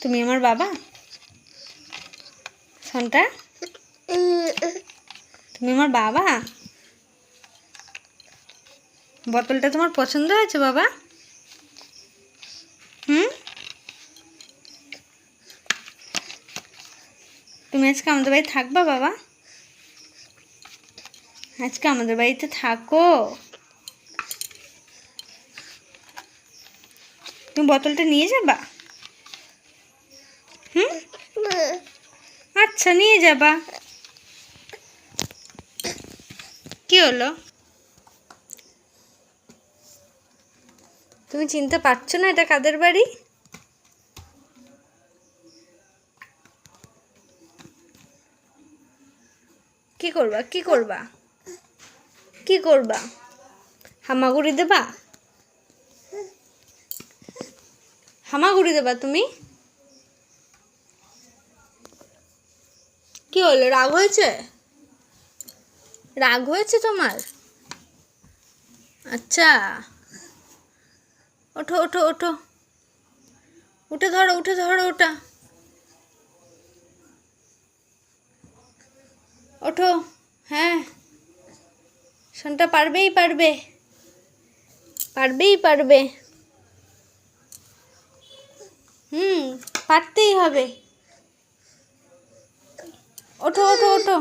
তুমি আমার বাবা সন্তা, তুমি আমার বাবা। বোতলটা তোমার পছন্দ হয়েছে বাবা? তুমি আজকে আমাদের বাড়িতে থাকবা বাবা? আজকে আমাদের বাড়িতে থাকো। তুমি বোতলটা নিয়ে যাবা? আচ্ছা, নিয়ে যাবা। কি হলো? তুমি চিনতে পারছো না এটা কাদের বাড়ি? কি করবা, কি করবা, কি করবা? হামাগুড়ি দেবা? হামাগুড়ি দেবা তুমি? কি হলো, রাগ হয়েছে? রাগ হয়েছে তোমার? আচ্ছা, ওঠো ওঠো ওঠো, উঠে ধরো, উঠে ধরো, ওটা ওঠো। হ্যাঁ, শোনটা পারবেই পারবে, পারবেই পারবে। পারতেই হবে। ওঠো ওঠো ওঠো।